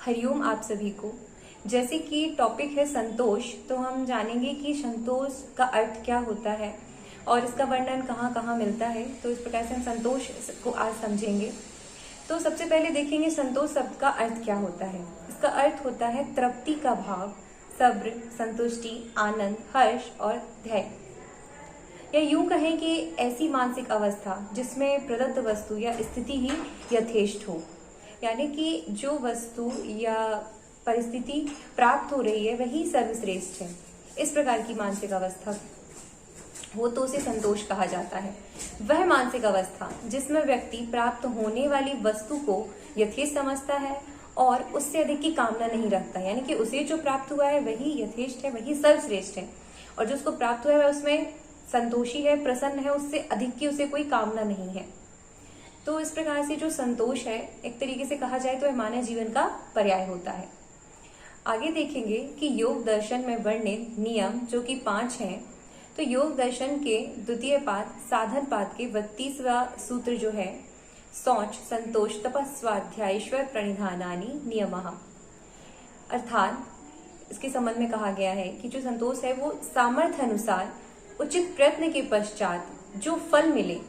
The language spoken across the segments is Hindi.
हरिओम आप सभी को। जैसे कि टॉपिक है संतोष, तो हम जानेंगे कि संतोष का अर्थ क्या होता है और इसका वर्णन कहाँ कहाँ मिलता है। तो इस प्रकार से हम संतोष को आज समझेंगे। तो सबसे पहले देखेंगे संतोष शब्द का अर्थ क्या होता है। इसका अर्थ होता है तृप्ति का भाव, सब्र, संतुष्टि, आनंद, हर्ष और धैर्य। या यूं कहें कि ऐसी मानसिक अवस्था जिसमें प्रदत्त वस्तु या स्थिति ही यथेष्ट हो, यानी कि जो वस्तु या परिस्थिति प्राप्त हो रही है वही सर्वश्रेष्ठ है। इस प्रकार की मानसिक अवस्था हो तो उसे संतोष कहा जाता है। वह मानसिक अवस्था जिसमें व्यक्ति प्राप्त होने वाली वस्तु को यथेष्ट समझता है और उससे अधिक की कामना नहीं रखता, यानी कि उसे जो प्राप्त हुआ है वही यथेष्ट है, वही सर्वश्रेष्ठ है और जो उसको प्राप्त हुआ है उसमें संतोषी है, प्रसन्न है, उससे अधिक की उसे कोई कामना नहीं है। तो इस प्रकार से जो संतोष है एक तरीके से कहा जाए तो यह मानव जीवन का पर्याय होता है। आगे देखेंगे कि योग दर्शन में वर्णित नियम जो कि 5 हैं। तो योग दर्शन के द्वितीय पाद साधन पाद के 32वां सूत्र जो है, शौच, संतोष, तपस्वाध्यायेश्वर प्रणिधानानि नियमः, अर्थात इसके संबंध में कहा गया है कि जो संतोष है वो सामर्थ्य अनुसार उचित प्रयत्न के पश्चात जो फल मिले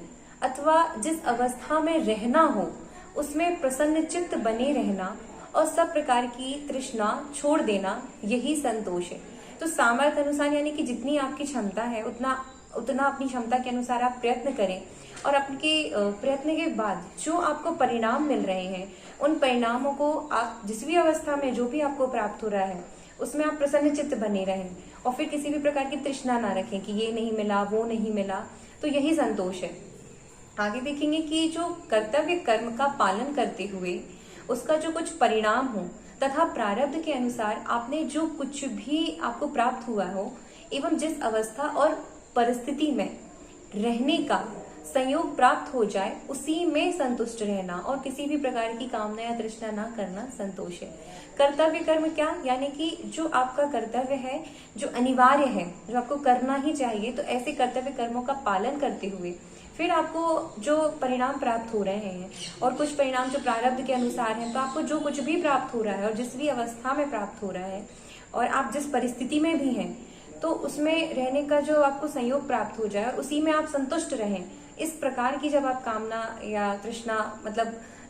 अथवा जिस अवस्था में रहना हो उसमें प्रसन्न चित्त बने रहना और सब प्रकार की तृष्णा छोड़ देना, यही संतोष है। तो सामर्थ्य अनुसार यानी कि जितनी आपकी क्षमता है उतना अपनी क्षमता के अनुसार आप प्रयत्न करें और आपके प्रयत्न के बाद जो आपको परिणाम मिल रहे हैं उन परिणामों को आप जिस भी अवस्था में जो भी आपको प्राप्त हो रहा है उसमें आप प्रसन्न चित्त बने रहें और फिर किसी भी प्रकार की तृष्णा ना रखें कि ये नहीं मिला, वो नहीं मिला। तो यही संतोष है। आगे देखेंगे कि जो कर्तव्य कर्म का पालन करते हुए उसका जो कुछ परिणाम हो तथा प्रारब्ध के अनुसार आपने जो कुछ भी आपको प्राप्त हुआ हो एवं जिस अवस्था और परिस्थिति में रहने का संयोग प्राप्त हो जाए उसी में संतुष्ट रहना और किसी भी प्रकार की कामना या तृष्णा ना करना संतोष है। कर्तव्य कर्म क्या, यानी कि जो आपका कर्तव्य है, जो अनिवार्य है, जो आपको करना ही चाहिए, तो ऐसे कर्तव्य कर्मों का पालन करते हुए फिर आपको जो परिणाम प्राप्त हो रहे हैं और कुछ परिणाम जो प्रारब्ध के अनुसार हैं, तो आपको जो कुछ भी प्राप्त हो रहा है और जिस भी अवस्था में प्राप्त हो रहा है और आप जिस परिस्थिति में भी हैं तो उसमें रहने का जो आपको संयोग प्राप्त हो जाए उसी में आप संतुष्ट रहें। इस प्रकार की जब आप कामना या तृष्णा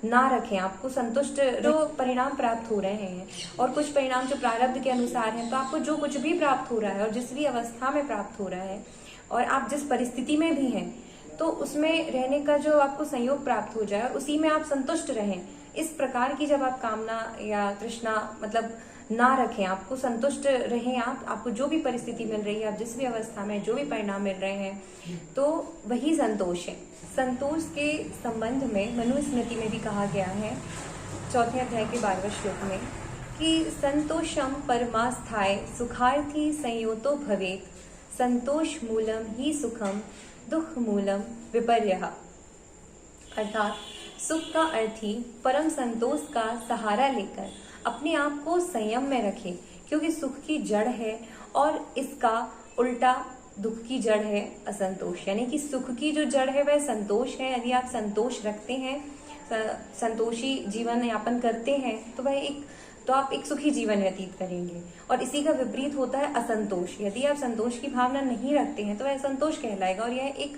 ना रखें, आपको संतुष्ट जो परिणाम प्राप्त हो रहे हैं और कुछ परिणाम जो प्रारब्ध के अनुसार हैं, तो आपको जो कुछ भी प्राप्त हो रहा है और जिस भी अवस्था में प्राप्त हो रहा है और आप जिस परिस्थिति में भी हैं तो उसमें रहने का जो आपको संयोग प्राप्त हो जाए उसी में आप संतुष्ट रहें। इस प्रकार की जब आप कामना या तृष्णा ना रखें, आपको संतुष्ट रहें, आपको जो भी परिस्थिति मिल रही है, आप जिस भी अवस्था में जो भी परिणाम मिल रहे हैं, तो वही संतोष है। संतोष के संबंध में मनुस्मृति में भी कहा गया है 4थे अध्याय के 12वें श्लोक में कि संतोषम परमास्थाय सुखार्थी संयोतो भवेत, संतोष मूलम ही सुखम दुख मूलम विपर्यः, अर्थात सुख का अर्थ ही परम संतोष का सहारा लेकर अपने आप को संयम में रखें, क्योंकि सुख की जड़ है और इसका उल्टा दुख की जड़ है असंतोष। यानी कि सुख की जो जड़ है वह संतोष है। यदि आप संतोष रखते हैं, संतोषी जीवन यापन करते हैं तो आप एक सुखी जीवन व्यतीत करेंगे। और इसी का विपरीत होता है असंतोष। यदि आप संतोष की भावना नहीं रखते हैं तो वह असंतोष कहलाएगा और यह एक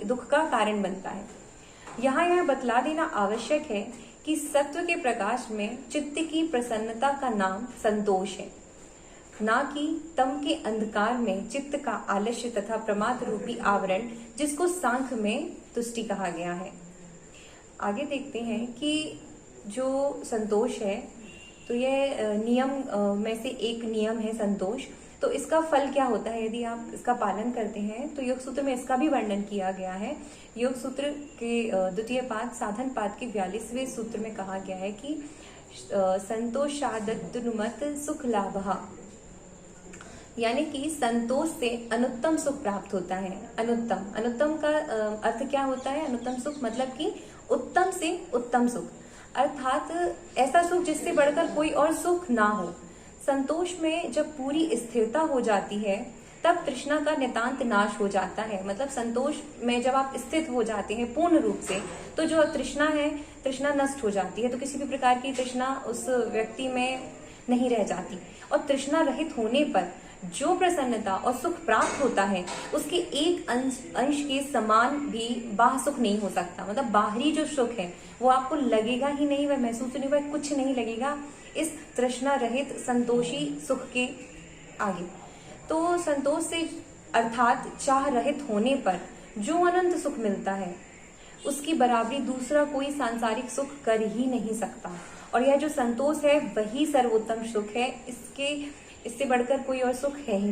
दुख का कारण बनता है। यहाँ यह बतला देना आवश्यक है कि सत्व के प्रकाश में चित्त की प्रसन्नता का नाम संतोष है, ना कि तम के अंधकार में चित्त का आलस्य तथा प्रमाद रूपी आवरण, जिसको सांख्य में तुष्टि कहा गया है। आगे देखते हैं कि जो संतोष है तो यह नियम में से एक नियम है संतोष। तो इसका फल क्या होता है यदि आप इसका पालन करते हैं, तो योग सूत्र में इसका भी वर्णन किया गया है। योग सूत्र के द्वितीय पाद साधन पाद के 42वें सूत्र में कहा गया है कि संतोषादनुमत सुख लाभः, यानी कि संतोष से अनुत्तम सुख प्राप्त होता है। अनुत्तम का अर्थ क्या होता है? अनुत्तम सुख मतलब कि उत्तम से उत्तम सुख, अर्थात ऐसा सुख जिससे बढ़कर कोई और सुख ना हो। संतोष में जब पूरी स्थिरता हो जाती है तब तृष्णा का नितांत नाश हो जाता है। मतलब संतोष में जब आप स्थित हो जाते हैं पूर्ण रूप से, तो जो तृष्णा है, तृष्णा नष्ट हो जाती है। तो किसी भी प्रकार की तृष्णा उस व्यक्ति में नहीं रह जाती। और तृष्णा रहित होने पर जो प्रसन्नता और सुख प्राप्त होता है, उसके एक अंश के समान भी बाह्य सुख नहीं हो सकता। मतलब बाहरी जो सुख है वो आपको लगेगा ही नहीं, वह महसूस नहीं, वह कुछ नहीं लगेगा इस तृष्णा रहित संतोषी सुख के आगे। तो संतोष से अर्थात चाह रहित होने पर जो अनंत सुख मिलता है, उसकी बराबरी दूसरा कोई सांसारिक सुख कर ही नहीं सकता। और यह जो संतोष है वही सर्वोत्तम सुख है, इससे बढ़कर कोई और सुख है ही नहीं।